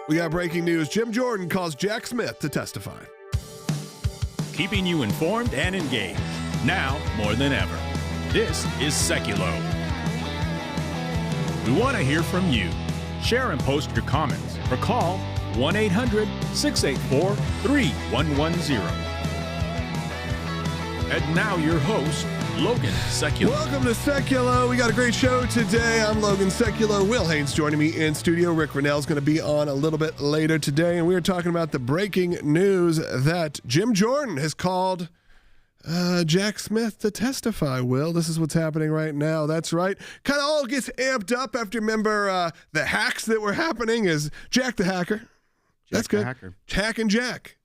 We got breaking news. Jim Jordan calls Jack Smith to testify. Keeping you informed and engaged, now more than ever. This is Sekulow. We want to hear from you. Share and post your comments or call 1-800-684-3110. And now your host, Logan Sekulow. Welcome to Sekulow. We got a great show today. I'm Logan Sekulow. Will Haynes joining me in studio. Ric Grenell is going to be on a little bit later today, and we are talking about the breaking news that Jim Jordan has called Jack Smith to testify. Will, this is what's happening right now. That's right. Kind of all gets amped up after, remember, the hacks that were happening is Jack the Hacker. That's good. Hacking Jack.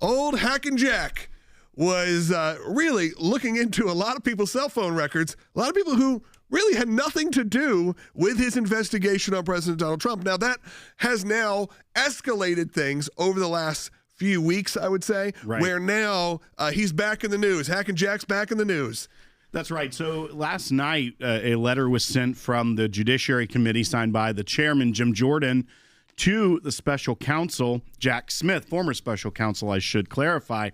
Old Hacking Jack was really looking into a lot of people's cell phone records, a lot of people who really had nothing to do with his investigation on President Donald Trump. Now, that has now escalated things over the last few weeks, I would say, where now he's back in the news. Hacking Jack's back in the news. That's right. So last night, a letter was sent from the Judiciary Committee signed by the chairman, Jim Jordan, to the Special Counsel, Jack Smith, former Special Counsel, I should clarify.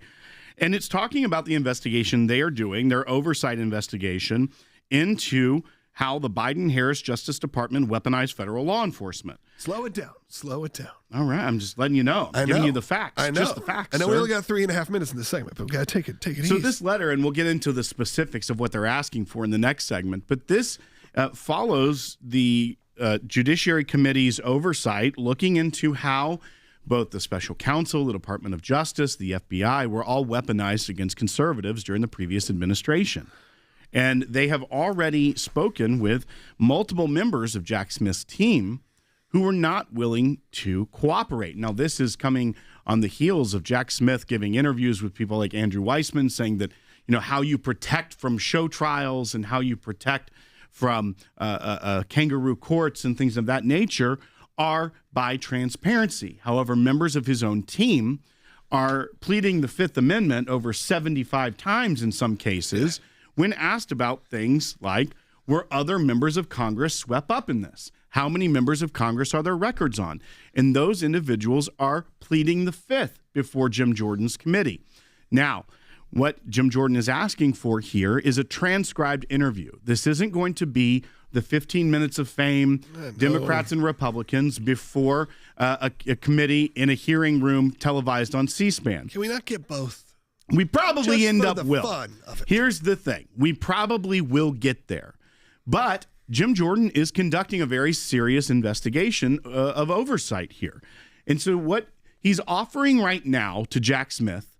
And it's talking about the investigation they are doing, their oversight investigation into how the Biden-Harris Justice Department weaponized federal law enforcement. Slow it down. Slow it down. All right. I'm just letting you know. I'm giving you the facts. I know. Just the facts. I know sir. we only got 3.5 minutes in this segment, but we got to take it easy. So this letter, and we'll get into the specifics of what they're asking for in the next segment, but this follows the Judiciary Committee's oversight looking into how both the Special Counsel, the Department of Justice, the FBI were all weaponized against conservatives during the previous administration. And they have already spoken with multiple members of Jack Smith's team who were not willing to cooperate. Now, this is coming on the heels of Jack Smith giving interviews with people like Andrew Weissman saying that, you know, how you protect from show trials and how you protect from kangaroo courts and things of that nature are by transparency. However, members of his own team are pleading the Fifth Amendment over 75 times in some cases when asked about things like, were other members of Congress swept up in this? How many members of Congress are there records on? And those individuals are pleading the Fifth before Jim Jordan's committee. Now, what Jim Jordan is asking for here is a transcribed interview. This isn't going to be the 15 minutes of fame, Democrats and Republicans before a committee in a hearing room televised on C-SPAN. Can we not get both? We probably Just end for up the will. fun of it. Here's the thing. We probably will get there. But Jim Jordan is conducting a very serious investigation of oversight here. And so what he's offering right now to Jack Smith,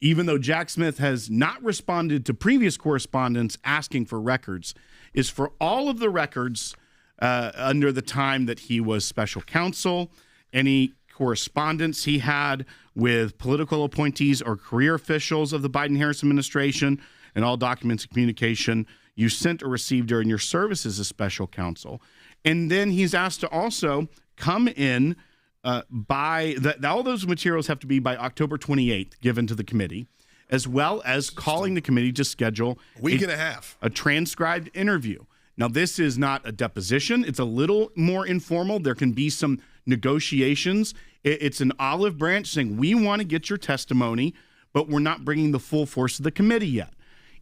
even though Jack Smith has not responded to previous correspondence asking for records, is for all of the records under the time that he was special counsel, any correspondence he had with political appointees or career officials of the Biden-Harris administration, and all documents and communication you sent or received during your service as a special counsel. And then he's asked to also come in all those materials have to be by October 28th given to the committee, as well as calling the committee to schedule week and a half, a transcribed interview. Now, this is not a deposition. It's a little more informal. There can be some negotiations. It's an olive branch saying, we want to get your testimony, but we're not bringing the full force of the committee yet.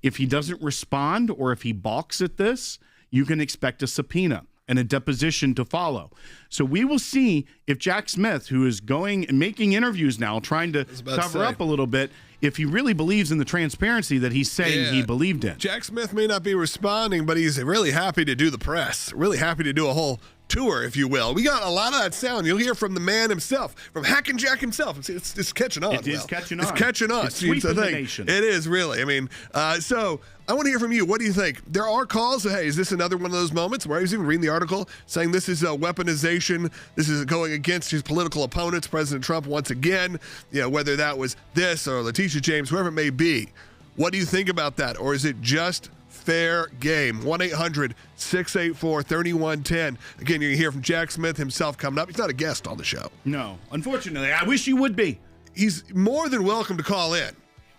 If he doesn't respond or if he balks at this, you can expect a subpoena and a deposition to follow. So we will see if Jack Smith, who is going and making interviews now, trying to cover up a little bit, if he really believes in the transparency that he's saying he believed in. Jack Smith may not be responding, but he's really happy to do the press, really happy to do a whole tour, if you will. We got a lot of that sound. You'll hear from the man himself, from Hacking Jack himself. It's catching on. It is catching on. It's catching on. It's sweeping the nation. It is, really. I mean, so I want to hear from you. What do you think? There are calls. Hey, is this another one of those moments where I was even reading the article saying this is a weaponization. This is going against his political opponents, President Trump, once again. You know, whether that was this or Letitia James, whoever it may be. What do you think about that? Or is it just fair game? 1-800-684-3110. Again, you're going to hear from Jack Smith himself coming up. He's not a guest on the show. No, unfortunately. I wish he would be. He's more than welcome to call in.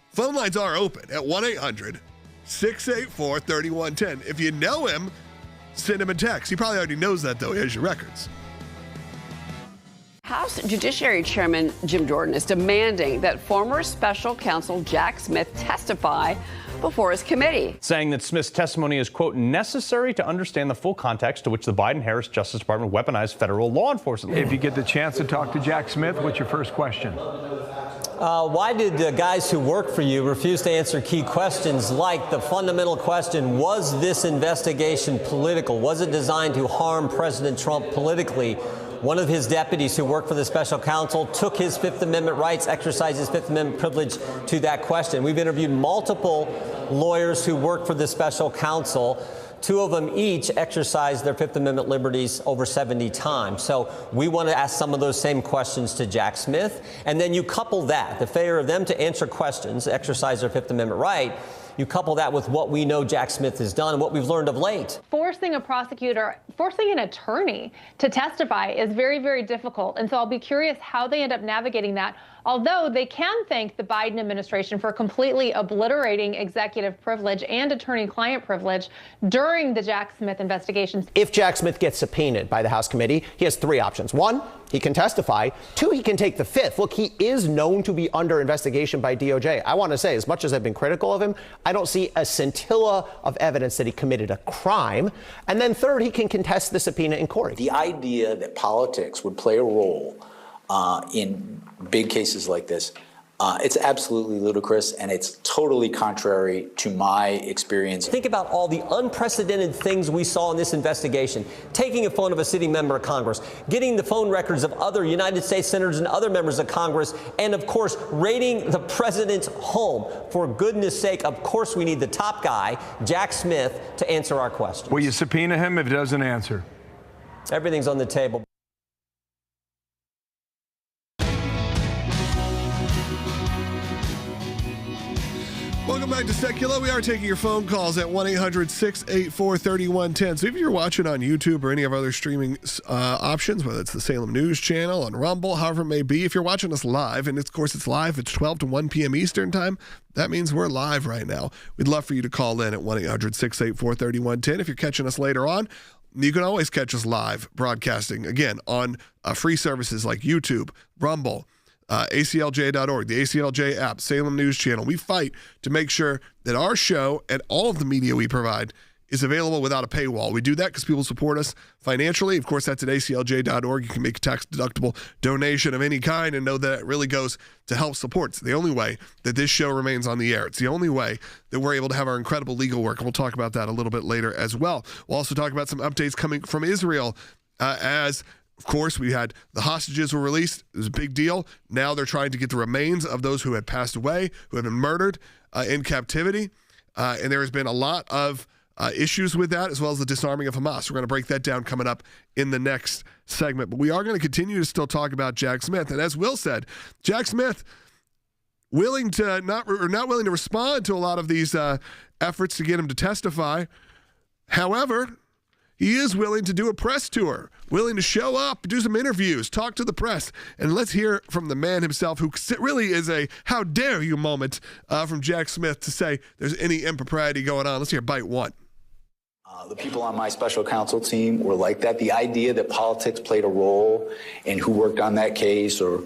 Phone lines are open at 1-800-684-3110. If you know him, send him a text. He probably already knows that, though. He has your records. House Judiciary Chairman Jim Jordan is demanding that former Special Counsel Jack Smith testify before his committee, saying that Smith's testimony is, quote, necessary to understand the full context to which the Biden-Harris Justice Department weaponized federal law enforcement. If you get the chance to talk to Jack Smith, what's your first question? Why did the guys who work for you refuse to answer key questions like the fundamental question, was this investigation political? Was it designed to harm President Trump politically? One of his deputies who worked for the special counsel took his Fifth Amendment rights, exercised his Fifth Amendment privilege to that question. We've interviewed multiple lawyers who work for the special counsel. Two of them each exercised their Fifth Amendment liberties over 70 times. So we want to ask some of those same questions to Jack Smith. And then you couple that, the failure of them to answer questions, exercise their Fifth Amendment right, you couple that with what we know Jack Smith has done and what we've learned of late. Forcing a prosecutor, forcing an attorney to testify is very, very difficult. And so I'll be curious how they end up navigating that. Although they can thank the Biden administration for completely obliterating executive privilege and attorney-client privilege during the Jack Smith investigations. If Jack Smith gets subpoenaed by the House committee, he has three options. One, he can testify. Two, he can take the fifth. Look, he is known to be under investigation by DOJ. I want to say, as much as I've been critical of him, I don't see a scintilla of evidence that he committed a crime. And then third, he can contest the subpoena in court. The idea that politics would play a role in big cases like this, it's absolutely ludicrous, and it's totally contrary to my experience. Think about all the unprecedented things we saw in this investigation. Taking a phone of a sitting member of Congress, getting the phone records of other United States senators and other members of Congress, and of course, raiding the president's home. For goodness sake, of course we need the top guy, Jack Smith, to answer our questions. Will you subpoena him if he doesn't answer? Everything's on the table. Welcome back to Sekulow. We are taking your phone calls at 1-800-684-3110. So if you're watching on YouTube or any of our other streaming options, whether it's the Salem News Channel, on Rumble, however it may be, if you're watching us live, and of course it's live, it's 12 to 1 p.m. Eastern time, that means we're live right now. We'd love for you to call in at 1-800-684-3110. If you're catching us later on, you can always catch us live broadcasting, again, on free services like YouTube, Rumble, ACLJ.org, the ACLJ app, Salem News Channel. We fight to make sure that our show and all of the media we provide is available without a paywall. We do that because people support us financially. Of course, that's at ACLJ.org. You can make a tax-deductible donation of any kind and know that it really goes to help support. It's the only way that this show remains on the air. It's the only way that we're able to have our incredible legal work. And we'll talk about that a little bit later as well. We'll also talk about some updates coming from Israel as of course, we had the hostages were released. It was a big deal. Now they're trying to get the remains of those who had passed away, who had been murdered in captivity. And there has been a lot of issues with that, as well as the disarming of Hamas. We're going to break that down coming up in the next segment. But we are going to continue to still talk about Jack Smith. And as Will said, Jack Smith not willing to respond to a lot of these efforts to get him to testify. However, he is willing to do a press tour, willing to show up, do some interviews, talk to the press. And let's hear from the man himself, who really is a how dare you moment from Jack Smith to say there's any impropriety going on. Let's hear bite one. The people on my special counsel team were like that. The idea that politics played a role in who worked on that case or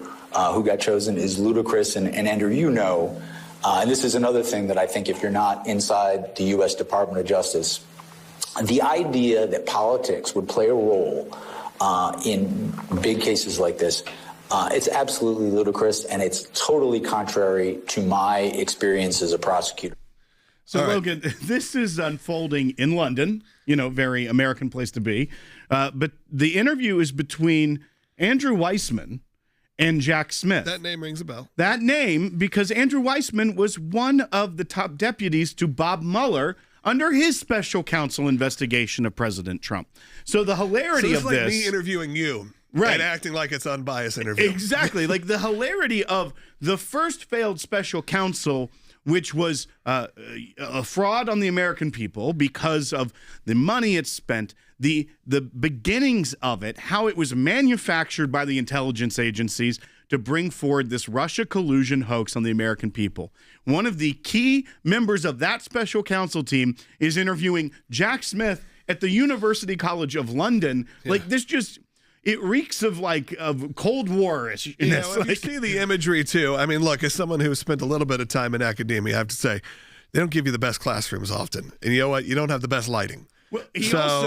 who got chosen is ludicrous. And Andrew, you know, and this is another thing that I think if you're not inside the U.S. Department of Justice, the idea that politics would play a role in big cases like this, it's absolutely ludicrous, and it's totally contrary to my experience as a prosecutor. So, Logan, this is unfolding in London, very American place to be. But the interview is between Andrew Weissman and Jack Smith. That name rings a bell. That name, because Andrew Weissman was one of the top deputies to Bob Mueller under his special counsel investigation of President Trump. So the hilarity of like this, me interviewing you, right, and acting like it's unbiased interview. Exactly, like the hilarity of the first failed special counsel, which was a fraud on the American people because of the money it spent, the beginnings of it, how it was manufactured by the intelligence agencies to bring forward this Russia collusion hoax on the American people. One of the key members of that special counsel team is interviewing Jack Smith at the University College of London. Yeah. Like this it reeks of Cold War-ish. Yeah, well, you see the imagery too. I mean, look, as someone who spent a little bit of time in academia, I have to say, they don't give you the best classrooms often. And you know what? You don't have the best lighting. Well,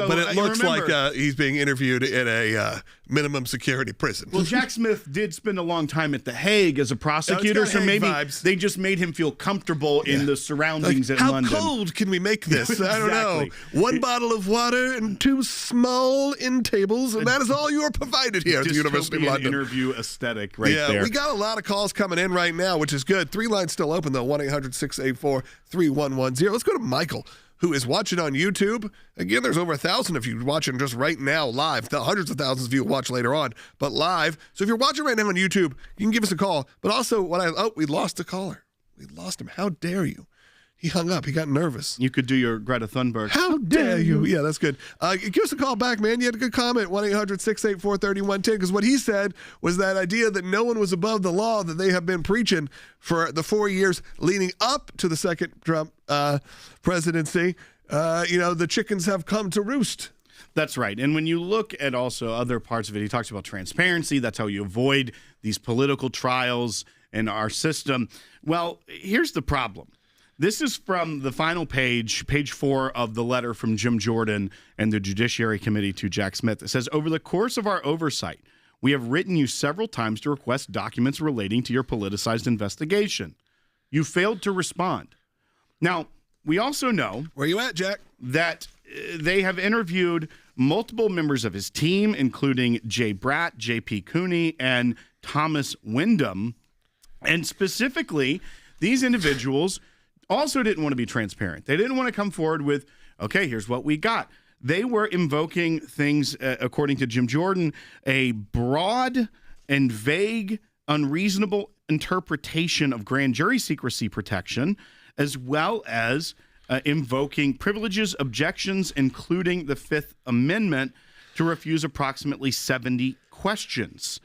but it looks like he's being interviewed in a minimum security prison. Well, Jack Smith did spend a long time at The Hague as a prosecutor, so maybe they just made him feel comfortable in the surroundings in London. How cold can we make this? Exactly. I don't know. One bottle of water and 2 small end tables, and that is all you are provided here at the University of London. Interview aesthetic there. Yeah, we got a lot of calls coming in right now, which is good. 3 lines still open, though, 1-800-684-3110. Let's go to Michael, who is watching on YouTube. Again, there's over 1,000 of you watching just right now live. Hundreds of thousands of you watch later on, but live. So if you're watching right now on YouTube, you can give us a call. But also, we lost a caller. We lost him. How dare you? He hung up. He got nervous. You could do your Greta Thunberg. How dare you? Yeah, that's good. Give us a call back, man. You had a good comment, 1-800-684-3110, because what he said was that idea that no one was above the law that they have been preaching for the 4 years leading up to the second Trump presidency. The chickens have come to roost. That's right. And when you look at also other parts of it, he talks about transparency. That's how you avoid these political trials in our system. Well, here's the problem. This is from the final page 4 of the letter from Jim Jordan and the Judiciary Committee to Jack Smith. It says, over the course of our oversight, we have written you several times to request documents relating to your politicized investigation. You failed to respond. Now, we also know... Where you at, Jack? ...that they have interviewed multiple members of his team, including Jay Bratt, J.P. Cooney, and Thomas Wyndham. And specifically, these individuals also didn't want to be transparent. They didn't want to come forward with, okay, here's what we got. They were invoking things, according to Jim Jordan, a broad and vague, unreasonable interpretation of grand jury secrecy protection, as well as invoking privileges, objections, including the Fifth Amendment, to refuse approximately 70 questions.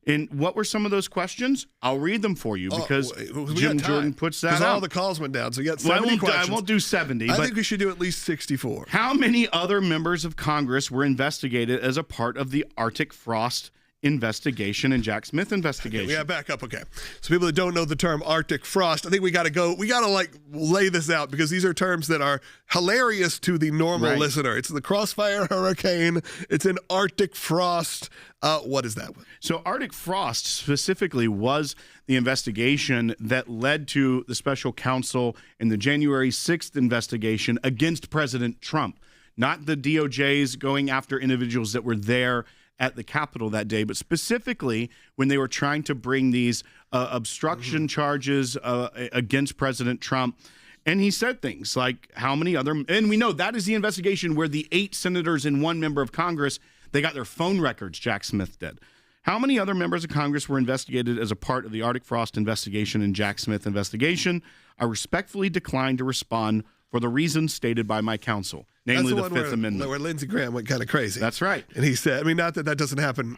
And what were some of those questions? I'll read them for you because Jim Jordan puts that out. Because all the calls went down, so you got 70 questions. I won't do 70. I think we should do at least 64. How many other members of Congress were investigated as a part of the Arctic Frost investigation and Jack Smith investigation? Okay, back up. Okay. So people that don't know the term Arctic frost, I think we got to lay this out because these are terms that are hilarious to the normal listener. It's the crossfire hurricane. It's an Arctic frost. What is that? So Arctic frost specifically was the investigation that led to the special counsel in the January 6th investigation against President Trump, not the DOJ's going after individuals that were there at the Capitol that day, but specifically when they were trying to bring these obstruction charges against President Trump. And he said things like how many other, and we know that is the investigation where the 8 senators and 1 member of Congress, they got their phone records, Jack Smith did. How many other members of Congress were investigated as a part of the Arctic Frost investigation and Jack Smith investigation? I respectfully decline to respond for the reasons stated by my counsel, namely the Fifth Amendment. Where Lindsey Graham went kind of crazy. That's right. And he said, I mean, not that that doesn't happen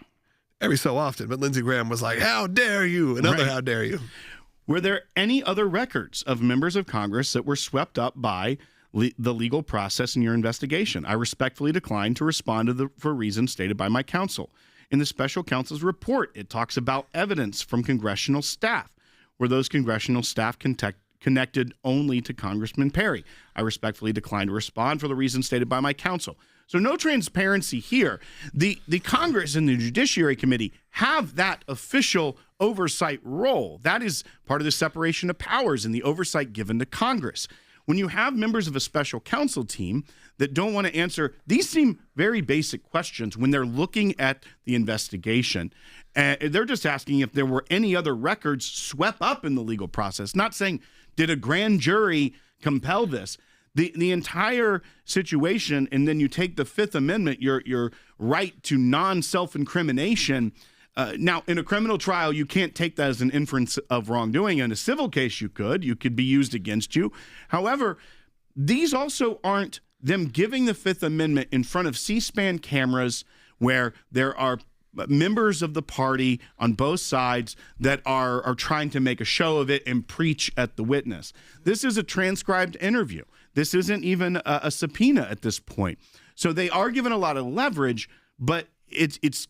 every so often, but Lindsey Graham was like, how dare you? Another how dare you. Were there any other records of members of Congress that were swept up by the legal process in your investigation? I respectfully decline to respond for reasons stated by my counsel. In the special counsel's report, it talks about evidence from congressional staff. Were those congressional staff connected only to Congressman Perry? I respectfully decline to respond for the reasons stated by my counsel. So no transparency here. The Congress and the Judiciary Committee have that official oversight role. That is part of the separation of powers and the oversight given to Congress. When you have members of a special counsel team that don't want to answer, these seem very basic questions when they're looking at the investigation. They're just asking if there were any other records swept up in the legal process, not saying, did a grand jury compel this? The entire situation, and then you take the Fifth Amendment, your right to non-self-incrimination. Now, in a criminal trial, you can't take that as an inference of wrongdoing. In a civil case, you could be used against you. However, these also aren't them giving the Fifth Amendment in front of C-SPAN cameras where there are members of the party on both sides that are trying to make a show of it and preach at the witness. This is a transcribed interview. This isn't even a subpoena at this point. So they are given a lot of leverage, but it's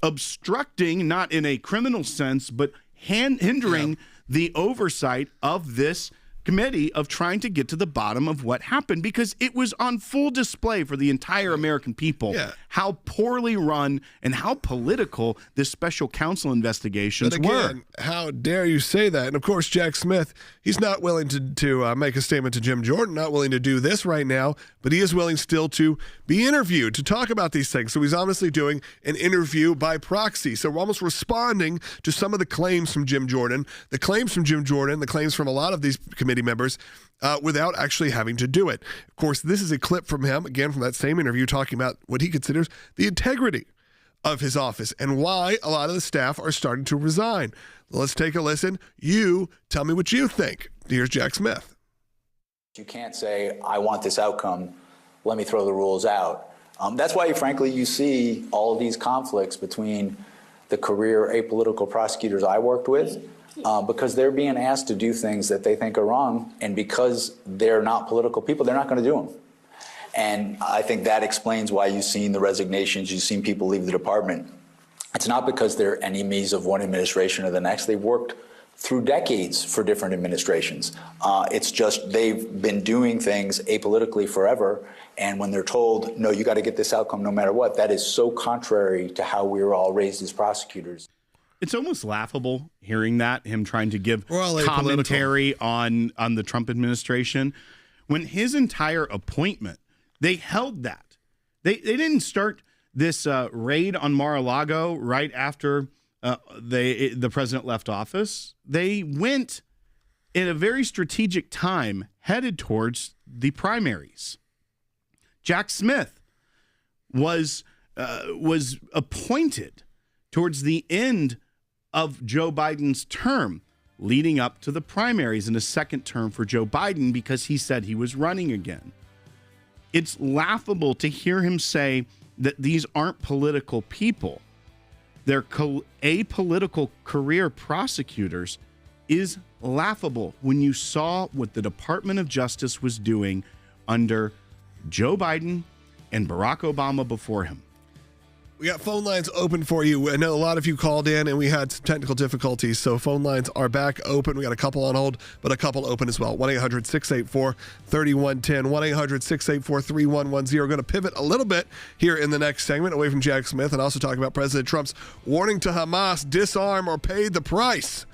obstructing, not in a criminal sense, but hindering the oversight of this committee of trying to get to the bottom of what happened, because it was on full display for the entire American people how poorly run and how political this special counsel investigations were. How dare you say that? And of course, Jack Smith, he's not willing to make a statement to Jim Jordan, not willing to do this right now, but he is willing still to be interviewed, to talk about these things. So he's obviously doing an interview by proxy. So we're almost responding to some of the claims from Jim Jordan, the claims from a lot of these committee members, without actually having to do it. Of course, this is a clip from him, again, from that same interview, talking about what he considers the integrity of his office and why a lot of the staff are starting to resign. Let's take a listen. You tell me what you think. Here's Jack Smith. You can't say, I want this outcome, let me throw the rules out. That's why, frankly, you see all of these conflicts between the career apolitical prosecutors I worked with, because they're being asked to do things that they think are wrong, and because they're not political people, they're not going to do them. And I think that explains why you've seen the resignations, you've seen people leave the department. It's not because they're enemies of one administration or the next. They've worked through decades for different administrations. It's just they've been doing things apolitically forever, and when they're told, no, you got to get this outcome no matter what, that is so contrary to how we were all raised as prosecutors. It's almost laughable hearing that, him trying to give commentary on the Trump administration, when his entire appointment, they held that. They didn't start this raid on Mar-a-Lago right after the president left office. They went in a very strategic time headed towards the primaries. Jack Smith was appointed towards the end of Joe Biden's term, leading up to the primaries in a second term for Joe Biden, because he said he was running again. It's laughable to hear him say that these aren't political people. They're apolitical career prosecutors is laughable when you saw what the Department of Justice was doing under Joe Biden and Barack Obama before him. We got phone lines open for you. I know a lot of you called in and we had some technical difficulties, so phone lines are back open. We got a couple on hold, but a couple open as well. 1-800-684-3110, 1-800-684-3110. We're going to pivot a little bit here in the next segment away from Jack Smith and also talk about President Trump's warning to Hamas, disarm or pay the price.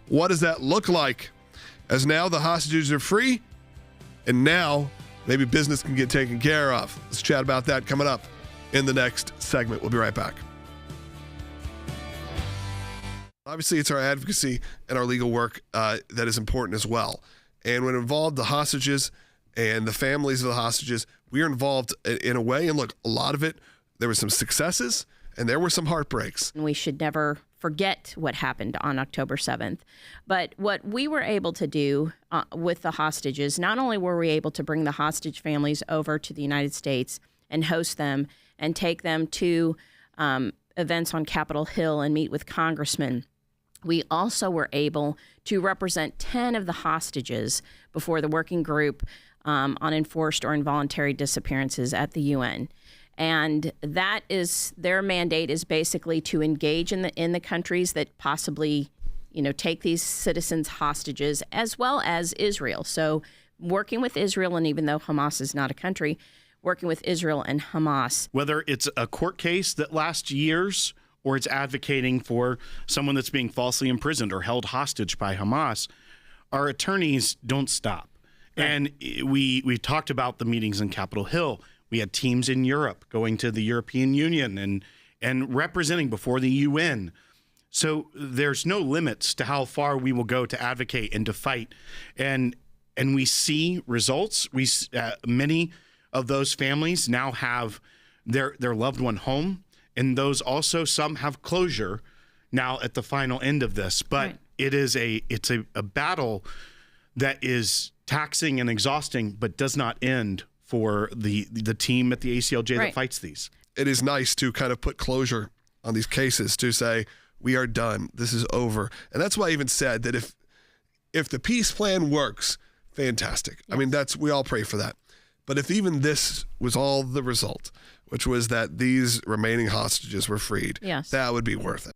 What does that look like? As now the hostages are free, and now maybe business can get taken care of. Let's chat about that coming up in the next segment. We'll be right back. Obviously, it's our advocacy and our legal work that is important as well. And when it involved the hostages and the families of the hostages, we are involved in a way. And look, a lot of it, there were some successes and there were some heartbreaks. We should never forget what happened on October 7th. But what we were able to do with the hostages, not only were we able to bring the hostage families over to the United States and host them and take them to events on Capitol Hill and meet with congressmen, we also were able to represent 10 of the hostages before the working group on enforced or involuntary disappearances at the UN. And that is, their mandate is basically to engage in the countries that possibly, take these citizens hostages, as well as Israel. So working with Israel, and even though Hamas is not a country, working with Israel and Hamas. Whether it's a court case that lasts years or it's advocating for someone that's being falsely imprisoned or held hostage by Hamas, our attorneys don't stop. Right. And we talked about the meetings in Capitol Hill. We had teams in Europe going to the European Union and representing before the UN. So there's no limits to how far we will go to advocate and to fight. And we see results. Many of those families now have their loved one home, and those also, some have closure now at the final end of this. But right. It's a battle that is taxing and exhausting, but does not end for the team at the ACLJ right. that fights these. It is nice to kind of put closure on these cases, to say we are done, this is over. And that's why I even said that if the peace plan works, fantastic. Yes. I mean, we all pray for that. But if even this was all the result, which was that these remaining hostages were freed, Yes. that would be worth it.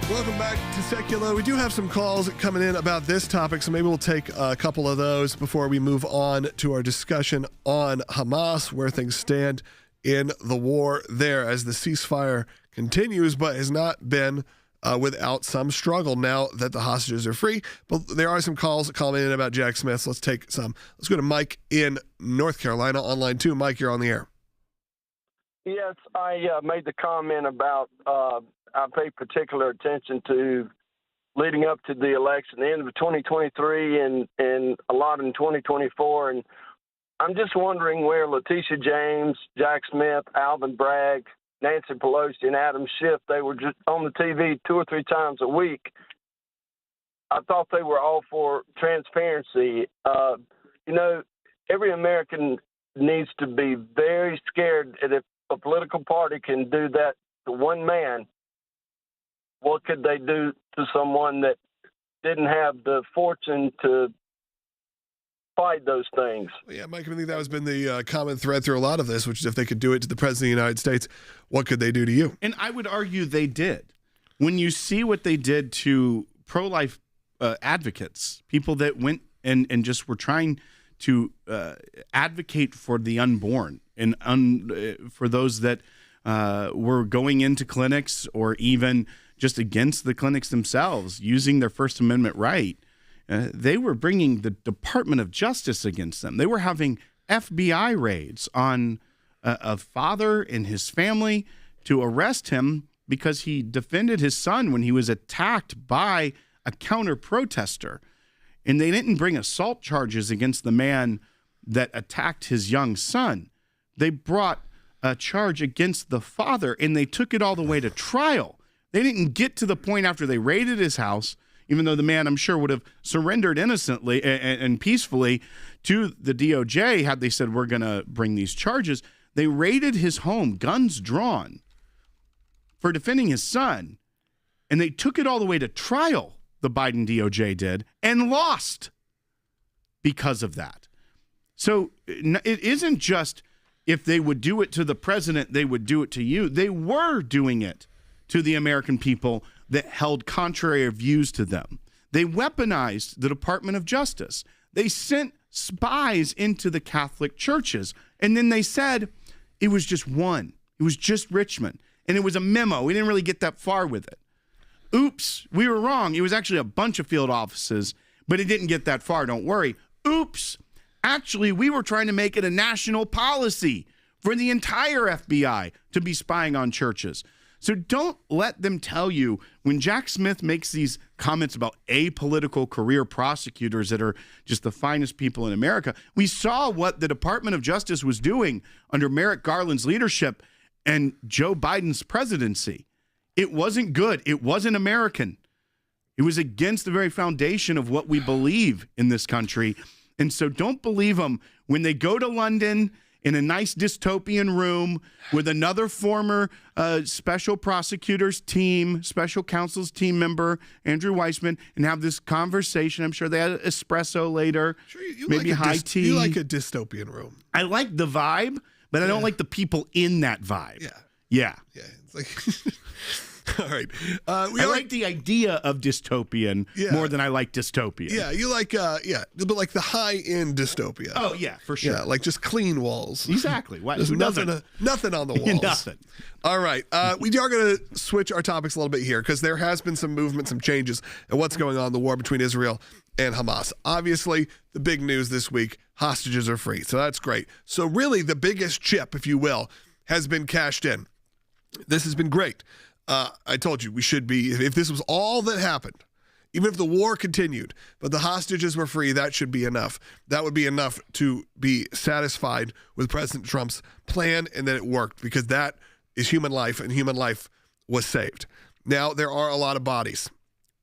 Welcome back to Sekulow. We do have some calls coming in about this topic, so maybe we'll take a couple of those before we move on to our discussion on Hamas, where things stand in the war there as the ceasefire continues, but has not been without some struggle now that the hostages are free. But there are some calls coming in about Jack Smith. So let's take some. Let's go to Mike in North Carolina on line 2. Mike, you're on the air. Yes, I made the comment about I pay particular attention to leading up to the election, the end of 2023 and a lot in 2024. And I'm just wondering where Letitia James, Jack Smith, Alvin Bragg, Nancy Pelosi, and Adam Schiff, they were just on the TV 2 or 3 times a week. I thought they were all for transparency. Every American needs to be very scared that if a political party can do that to one man, what could they do to someone that didn't have the fortune to fight those things? Yeah, Mike, I think that has been the common thread through a lot of this, which is if they could do it to the President of the United States, what could they do to you? And I would argue they did. When you see what they did to pro-life advocates, people that went and just were trying to advocate for the unborn and for those that were going into clinics or even just against the clinics themselves, using their First Amendment right, they were bringing the Department of Justice against them. They were having FBI raids on a father and his family to arrest him because he defended his son when he was attacked by a counter-protester. And they didn't bring assault charges against the man that attacked his young son. They brought a charge against the father, and they took it all the way to trial. They didn't get to the point after they raided his house, even though the man, I'm sure, would have surrendered innocently and peacefully to the DOJ had they said, we're going to bring these charges. They raided his home, guns drawn, for defending his son, and they took it all the way to trial, the Biden DOJ did, and lost because of that. So it isn't just if they would do it to the president, they would do it to you. They were doing it to the American people that held contrary views to them. They weaponized the Department of Justice. They sent spies into the Catholic churches. And then they said it was just one. It was just Richmond. And it was a memo. We didn't really get that far with it. Oops, we were wrong. It was actually a bunch of field offices, but it didn't get that far. Don't worry. Oops. Actually, we were trying to make it a national policy for the entire FBI to be spying on churches. So don't let them tell you when Jack Smith makes these comments about apolitical career prosecutors that are just the finest people in America. We saw what the Department of Justice was doing under Merrick Garland's leadership and Joe Biden's presidency. It wasn't good. It wasn't American. It was against the very foundation of what we believe in this country. And so don't believe them when they go to London in a nice dystopian room with another former special prosecutor's team, special counsel's team member, Andrew Weissman, and have this conversation. I'm sure they had espresso later, Sure, you maybe like high tea. You like a dystopian room. I like the vibe, but I don't like the people in that vibe. Yeah. It's like... All right. I like the idea of dystopian more than I like dystopian. Yeah, you like, but like the high-end dystopia. Oh, yeah, for sure. Yeah, like just clean walls. Exactly. There's nothing on the walls. Nothing. All right. We are going to switch our topics a little bit here because there has been some movement, some changes in what's going on in the war between Israel and Hamas. Obviously, the big news this week, hostages are free. So that's great. So really the biggest chip, if you will, has been cashed in. This has been great. I told you we should be, if this was all that happened, even if the war continued, but the hostages were free, that should be enough. That would be enough to be satisfied with President Trump's plan and that it worked because that is human life and human life was saved. Now, there are a lot of bodies.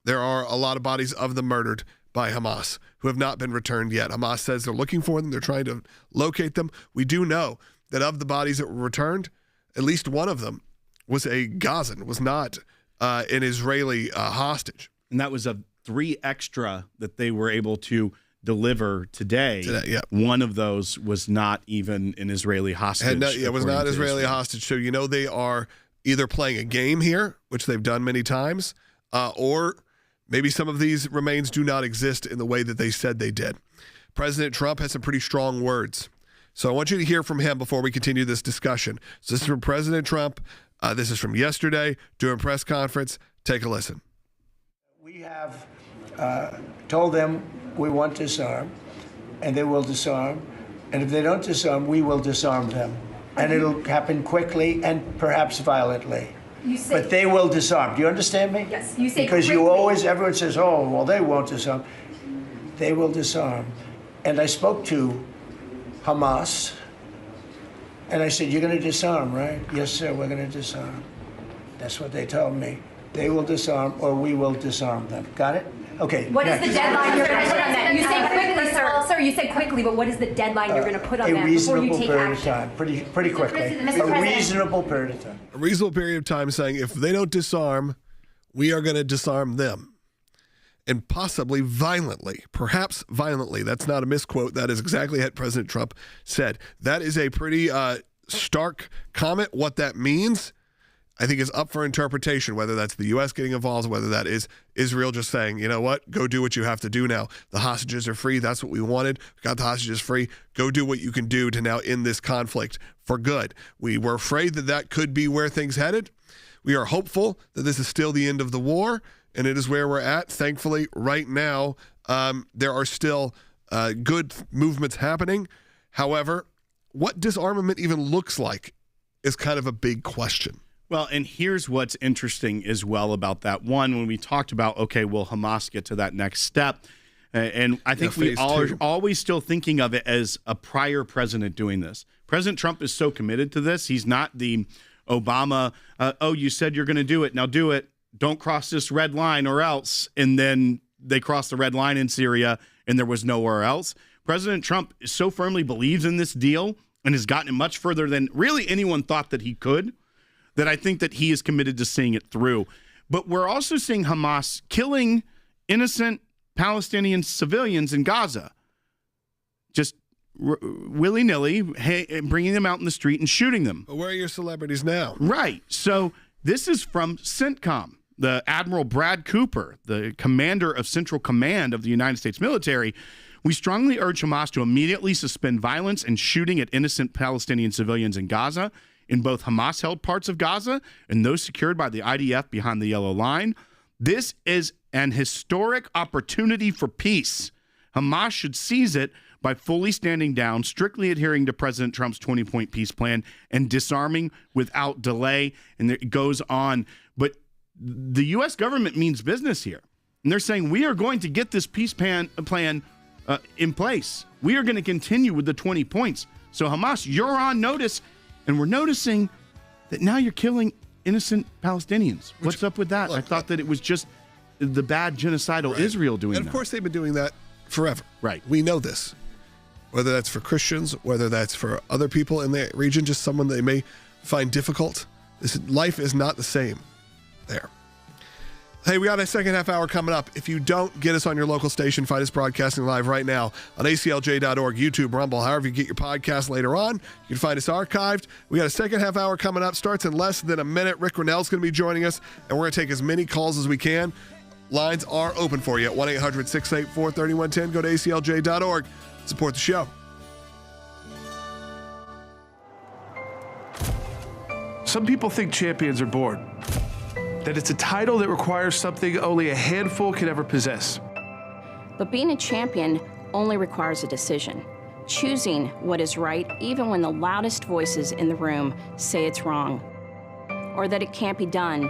There are a lot of bodies of the murdered by Hamas who have not been returned yet. Hamas says they're looking for them. They're trying to locate them. We do know that of the bodies that were returned, at least one of them was a Gazan, was not an Israeli hostage. And that was 3 extra that they were able to deliver today. Yeah. One of those was not even an Israeli hostage. It was not Israeli hostage. So, they are either playing a game here, which they've done many times, or maybe some of these remains do not exist in the way that they said they did. President Trump has some pretty strong words. So I want you to hear from him before we continue this discussion. So this is from President Trump. This is from yesterday during a press conference. Take a listen. We have told them we want to disarm, and they will disarm. And if they don't disarm, we will disarm them. And it'll happen quickly and perhaps violently. But they will disarm. Do you understand me? Yes, you say because quickly. everyone says, oh, well, they won't disarm. They will disarm. And I spoke to Hamas, and I said, you're going to disarm, right? Yes, sir, we're going to disarm. That's what they told me. They will disarm, or we will disarm them. Got it? Okay. What is the deadline you're going to put on that? You say quickly, sir. Sir, you said quickly, but what is the deadline you're going to put on that before you take action? A reasonable period of time, pretty quickly. A reasonable period of time. A reasonable period of time saying if they don't disarm, we are going to disarm them. And possibly violently, perhaps violently. That's not a misquote. That is exactly what President Trump said. That is a pretty stark comment. What that means, I think, is up for interpretation, whether that's the U.S. getting involved, whether that is Israel just saying, you know what, go do what you have to do now. The hostages are free. That's what we wanted. We got the hostages free. Go do what you can do to now end this conflict for good. We were afraid that that could be where things headed. We are hopeful that this is still the end of the war, and it is where we're at. Thankfully, right now, there are still good movements happening. However, what disarmament even looks like is kind of a big question. Well, and here's what's interesting as well about that. One, when we talked about, okay, will Hamas get to that next step? And I think we all are always still thinking of it as a prior president doing this. President Trump is so committed to this. He's not the Obama, you said you're going to do it, now do it. Don't cross this red line or else. And then they crossed the red line in Syria and there was nowhere else. President Trump so firmly believes in this deal and has gotten it much further than really anyone thought that he could, that I think that he is committed to seeing it through. But we're also seeing Hamas killing innocent Palestinian civilians in Gaza. Just willy-nilly, bringing them out in the street and shooting them. But where are your celebrities now? Right. So this is from CENTCOM, the Admiral Brad Cooper, the commander of Central Command of the United States military. We strongly urge Hamas to immediately suspend violence and shooting at innocent Palestinian civilians in Gaza, in both Hamas-held parts of Gaza and those secured by the IDF behind the Yellow Line. This is an historic opportunity for peace. Hamas should seize it by fully standing down, strictly adhering to President Trump's 20-point peace plan, and disarming without delay. And it goes on. But the U.S. government means business here. And they're saying, we are going to get this peace plan in place. We are going to continue with the 20 points. So Hamas, you're on notice. And we're noticing that now you're killing innocent Palestinians. What's up with that? I thought that it was just the bad genocidal Israel doing that. And of course, they've been doing that forever. Right. We know this. Whether that's for Christians, whether that's for other people in the region, just someone they may find difficult. Life is not the same there. Hey, we got a second half hour coming up. If you don't get us on your local station, find us broadcasting live right now on aclj.org, YouTube, Rumble, however you get your podcast later on. You can find us archived. We got a second half hour coming up. Starts in less than a minute. Ric Grenell's going to be joining us, and we're going to take as many calls as we can. Lines are open for you at 1-800-684-3110. Go to aclj.org. Support the show. Some people think champions are bored, that it's a title that requires something only a handful can ever possess. But being a champion only requires a decision. Choosing what is right even when the loudest voices in the room say it's wrong, or that it can't be done,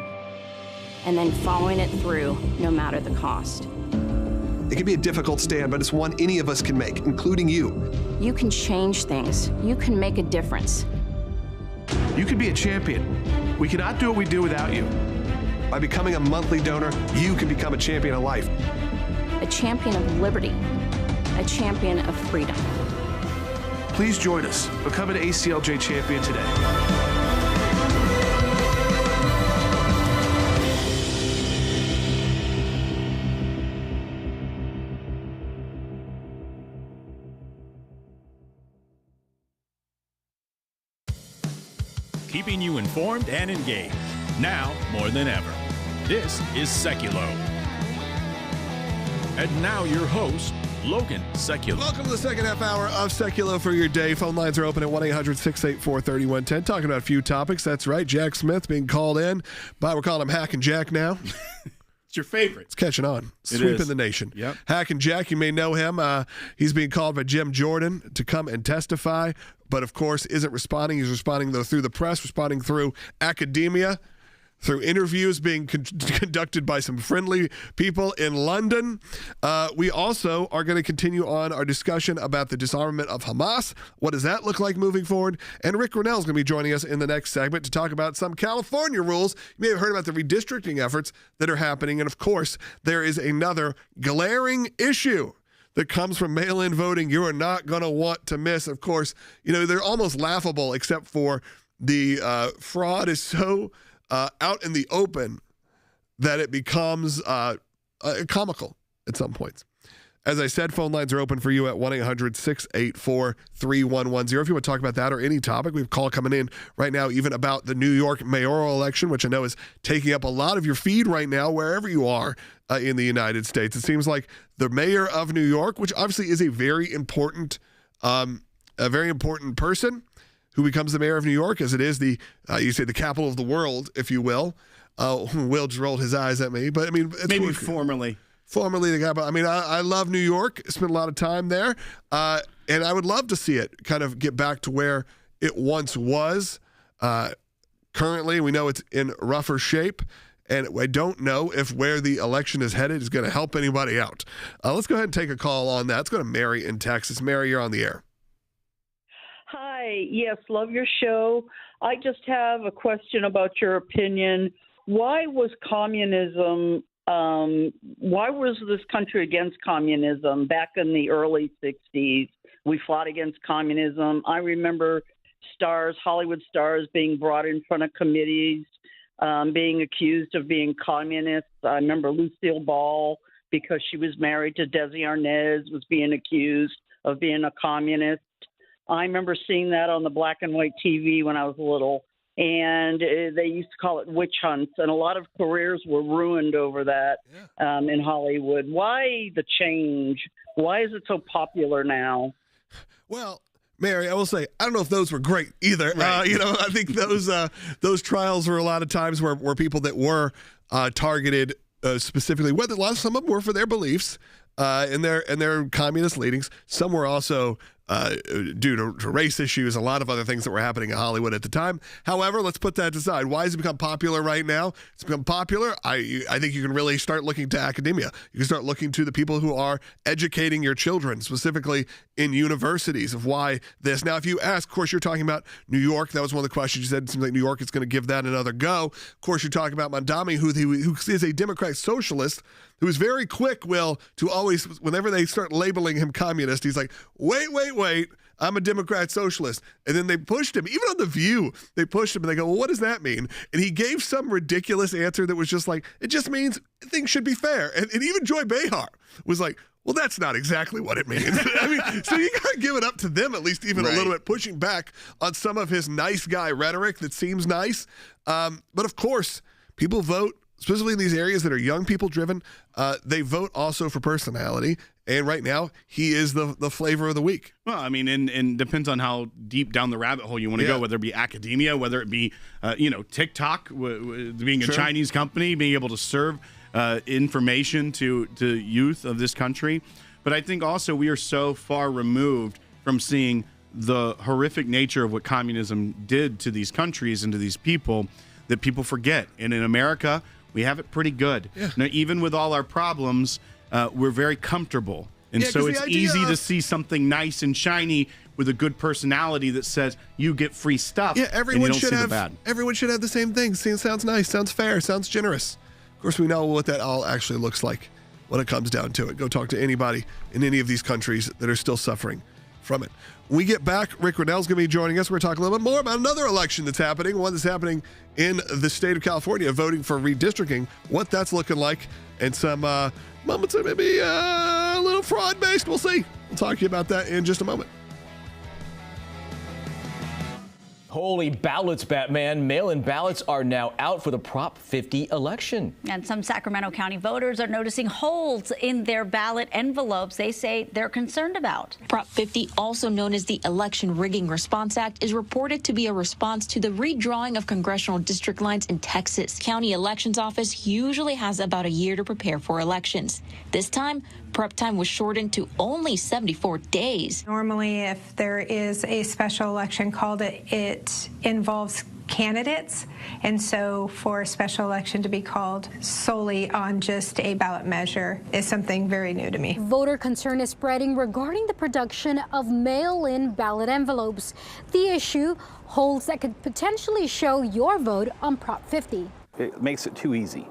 and then following it through no matter the cost. It can be a difficult stand, but it's one any of us can make, including you. You can change things. You can make a difference. You can be a champion. We cannot do what we do without you. By becoming a monthly donor, you can become a champion of life. A champion of liberty. A champion of freedom. Please join us. Become an ACLJ champion today. keeping you informed and engaged. Now more than ever. This is Sekulow. And now your host, Logan Sekulow. Welcome to the second half hour of Sekulow for your day. Phone lines are open at 1-800-684-3110. Talking about a few topics. That's right. Jack Smith being called in by, we're calling him Hack and Jack now. It's your favorite. It's catching on. Sweeping the nation. Yep. Hack and Jack, you may know him. He's being called by Jim Jordan to come and testify, but of course isn't responding. He's responding, though, through the press, responding through academia, through interviews being conducted by some friendly people in London. We also are going to continue on our discussion about the disarmament of Hamas. What does that look like moving forward? And Ric Grenell is going to be joining us in the next segment to talk about some California rules. You may have heard about the redistricting efforts that are happening. And of course, there is another glaring issue that comes from mail-in voting you are not going to want to miss. Of course, they're almost laughable, except for the fraud is so out in the open that it becomes comical at some points. As I said, phone lines are open for you at 1-800-684-3110. If you want to talk about that or any topic, we have a call coming in right now, even about the New York mayoral election, which I know is taking up a lot of your feed right now, wherever you are in the United States. It seems like the mayor of New York, which obviously is a very important person, who becomes the mayor of New York, as it is the capital of the world, if you will. Will just rolled his eyes at me, but I mean, it's maybe formerly the capital. I mean, I love New York. Spent a lot of time there, and I would love to see it kind of get back to where it once was. Currently, we know it's in rougher shape, and I don't know if where the election is headed is going to help anybody out. Let's go ahead and take a call on that. Let's go to Mary in Texas. Mary, you're on the air. Hi, yes, love your show. I just have a question about your opinion. Why was this country against communism back in the early 60s? We fought against communism. I remember Hollywood stars being brought in front of committees, being accused of being communists. I remember Lucille Ball, because she was married to Desi Arnaz, was being accused of being a communist. I remember seeing that on the black and white TV when I was little, and they used to call it witch hunts, and a lot of careers were ruined over that in Hollywood. Why the change? Why is it so popular now? Well, Mary, I will say, I don't know if those were great either. Right. I think those trials were a lot of times where people that were targeted specifically, whether some of them were for their beliefs and their communist leanings. Some were also due to race issues, a lot of other things that were happening in Hollywood at the time. However, let's put that aside. Why has it become popular right now? It's become popular. I think you can really start looking to academia. You can start looking to the people who are educating your children, specifically in universities, of why this. Now, if you ask, of course, you're talking about New York. That was one of the questions you said. It seems like New York is going to give that another go. Of course, you're talking about Mondami, who is a Democrat socialist, who is very quick, Will, to always, whenever they start labeling him communist, he's like, wait, I'm a Democrat socialist. And then they pushed him, even on The View, they pushed him and they go, well, what does that mean? And he gave some ridiculous answer that was just like, it just means things should be fair. And even Joy Behar was like, well, that's not exactly what it means. I mean, so you got to give it up to them, at least even a little bit, pushing back on some of his nice guy rhetoric that seems nice. But of course, people vote, specifically in these areas that are young people driven, they vote also for personality. And right now, he is the flavor of the week. Well, I mean, and depends on how deep down the rabbit hole you want to go, whether it be academia, whether it be, TikTok, being a Chinese company, being able to serve information to youth of this country. But I think also we are so far removed from seeing the horrific nature of what communism did to these countries and to these people that people forget. And in America, we have it pretty good. Yeah. Now, even with all our problems, we're very comfortable. And so it's easy to see something nice and shiny with a good personality that says you get free stuff. Yeah, everyone should have the same thing. Sounds nice, sounds fair, sounds generous. Of course, we know what that all actually looks like when it comes down to it. Go talk to anybody in any of these countries that are still suffering from it. When we get back, Ric Grenell's going to be joining us. We're going to talk a little bit more about another election that's happening, one that's happening in the state of California, voting for redistricting, what that's looking like, and some moments that may be a little fraud-based. We'll see. We'll talk to you about that in just a moment. Holy ballots, Batman. Mail-in ballots are now out for the Prop 50 election. And some Sacramento County voters are noticing holes in their ballot envelopes they say they're concerned about. Prop 50, also known as the Election Rigging Response Act, is reported to be a response to the redrawing of congressional district lines in Texas. County Elections Office usually has about a year to prepare for elections. This time, prep time was shortened to only 74 days. Normally, if there is a special election called, it involves candidates, and so for a special election to be called solely on just a ballot measure is something very new to me. Voter concern is spreading regarding the production of mail-in ballot envelopes. The issue, holes that could potentially show your vote on Prop 50. It makes it too easy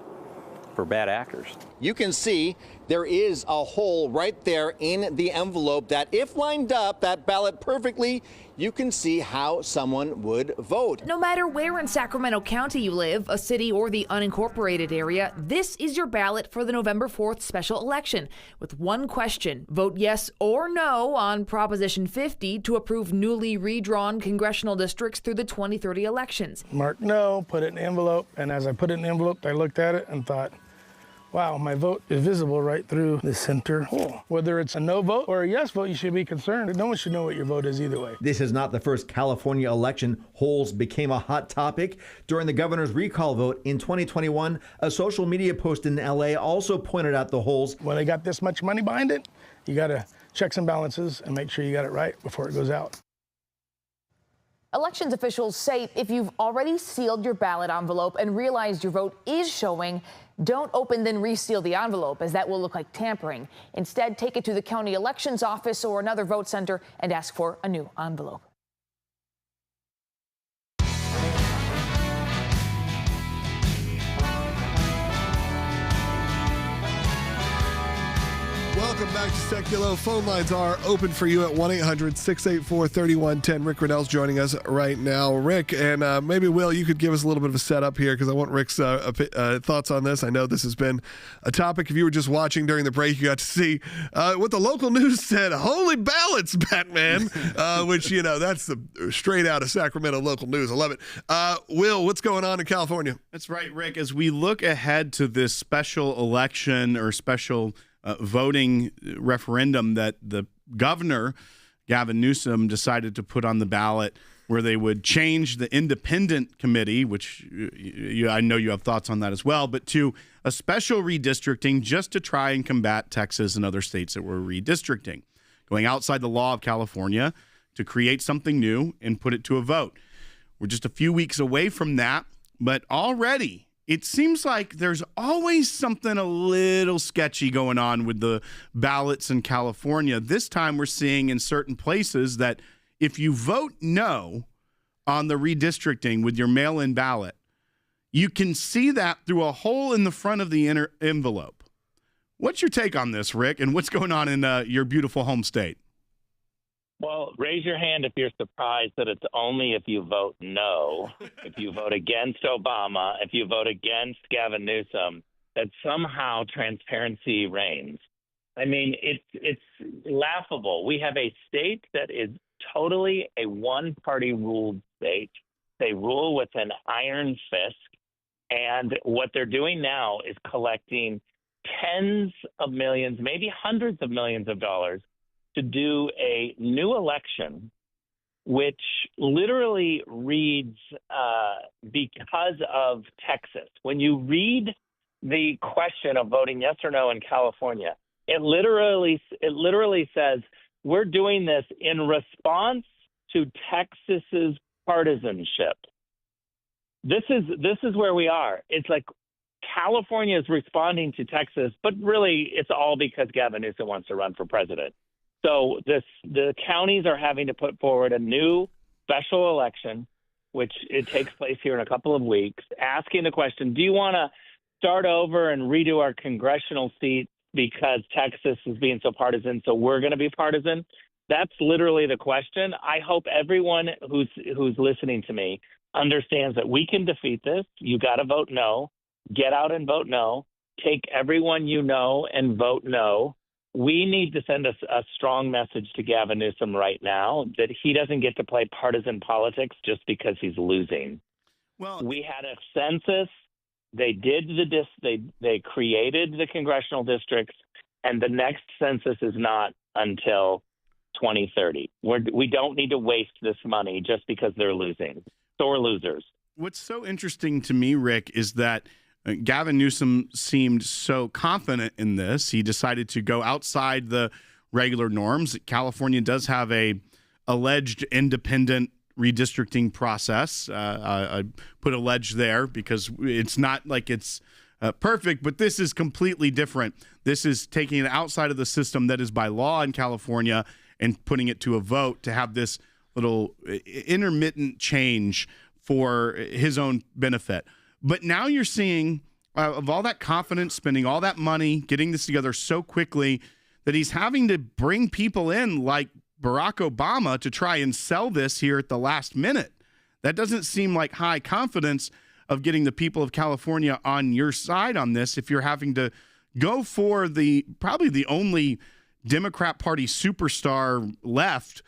for bad actors. You can see there is a hole right there in the envelope that, if lined up that ballot perfectly, you can see how someone would vote. No matter where in Sacramento County you live, a city or the unincorporated area, this is your ballot for the November 4th special election. With one question, vote yes or no on Proposition 50 to approve newly redrawn congressional districts through the 2030 elections. Mark no, put it in the envelope, and as I put it in the envelope, I looked at it and thought, wow, my vote is visible right through the center hole. Whether it's a no vote or a yes vote, you should be concerned. No one should know what your vote is either way. This is not the first California election holes became a hot topic. During the governor's recall vote in 2021, a social media post in LA also pointed out the holes. When they got this much money behind it, you got to check some balances and make sure you got it right before it goes out. Elections officials say if you've already sealed your ballot envelope and realized your vote is showing, don't open then reseal the envelope, as that will look like tampering. Instead, take it to the county elections office or another vote center and ask for a new envelope. Welcome back to Sekulow. Phone lines are open for you at 1-800-684-3110. Ric Grenell's joining us right now. Rick, and maybe, Will, you could give us a little bit of a setup here because I want Rick's thoughts on this. I know this has been a topic. If you were just watching during the break, you got to see what the local news said. Holy ballots, Batman, which, you know, that's the straight out of Sacramento local news. I love it. Will, what's going on in California? That's right, Rick. As we look ahead to this special election or special voting referendum that the governor, Gavin Newsom, decided to put on the ballot, where they would change the independent committee, which I know you have thoughts on that as well, but to a special redistricting just to try and combat Texas and other states that were redistricting, going outside the law of California to create something new and put it to a vote. We're just a few weeks away from that, but already it seems like there's always something a little sketchy going on with the ballots in California. This time we're seeing in certain places that if you vote no on the redistricting with your mail-in ballot, you can see that through a hole in the front of the inner envelope. What's your take on this, Rick, and what's going on in your beautiful home state? Well, raise your hand if you're surprised that it's only if you vote no, if you vote against Obama, if you vote against Gavin Newsom, that somehow transparency reigns. I mean, it's laughable. We have a state that is totally a one-party ruled state. They rule with an iron fist, and what they're doing now is collecting tens of millions, maybe hundreds of millions of dollars to do a new election, which literally reads because of Texas. When you read the question of voting yes or no in California, it literally says we're doing this in response to Texas's partisanship. This is where we are. It's like California is responding to Texas, but really it's all because Gavin Newsom wants to run for president. So the counties are having to put forward a new special election, which it takes place here in a couple of weeks, asking the question, do you want to start over and redo our congressional seats because Texas is being so partisan, so we're going to be partisan? That's literally the question. I hope everyone who's listening to me understands that we can defeat this. You got to vote no. Get out and vote no. Take everyone you know and vote no. we need to send a strong message to Gavin Newsom right now that he doesn't get to play partisan politics just because he's losing. Well, we had a census. They did they created the congressional districts, and the next census is not until 2030. We don't need to waste this money just because they're losing. So we're losers. What's so interesting to me, Rick, is that Gavin Newsom seemed so confident in this. He decided to go outside the regular norms. California does have a alleged independent redistricting process. I put alleged there because it's not like it's perfect, but this is completely different. This is taking it outside of the system that is by law in California and putting it to a vote to have this little intermittent change for his own benefit. But now you're seeing, of all that confidence, spending all that money, getting this together so quickly, that he's having to bring people in like Barack Obama to try and sell this here at the last minute. That doesn't seem like high confidence of getting the people of California on your side on this if you're having to go for probably the only Democrat Party superstar left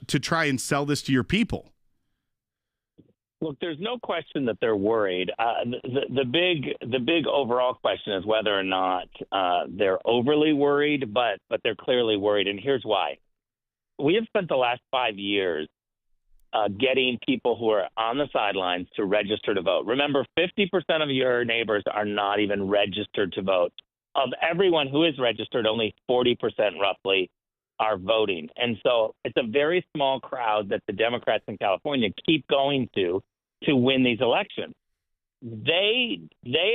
to try and sell this to your people. Look, there's no question that they're worried. The big overall question is whether or not they're overly worried, but they're clearly worried, and here's why. We have spent the last 5 years getting people who are on the sidelines to register to vote. Remember, 50% of your neighbors are not even registered to vote. Of everyone who is registered, only 40% roughly are voting. And so it's a very small crowd that the Democrats in California keep going to win these elections. They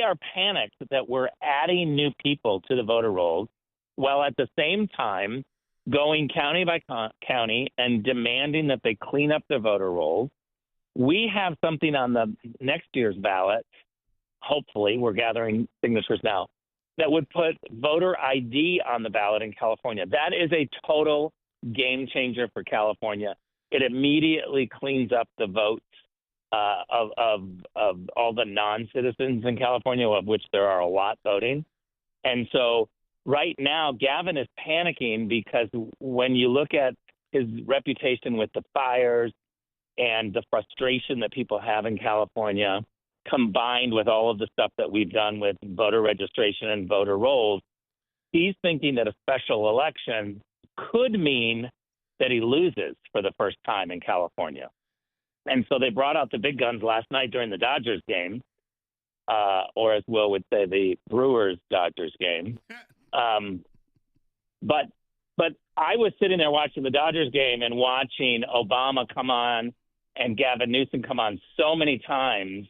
are panicked that we're adding new people to the voter rolls, while at the same time going county by county and demanding that they clean up their voter rolls. We have something on the next year's ballot, hopefully, we're gathering signatures now, that would put voter ID on the ballot in California. That is a total game changer for California. It immediately cleans up the votes of all the non-citizens in California, of which there are a lot voting. And so right now, Gavin is panicking because when you look at his reputation with the fires and the frustration that people have in California, combined with all of the stuff that we've done with voter registration and voter rolls, he's thinking that a special election could mean that he loses for the first time in California. And so they brought out the big guns last night during the Dodgers game, or as Will would say, the Brewers-Dodgers game. But I was sitting there watching the Dodgers game and watching Obama come on and Gavin Newsom come on so many times.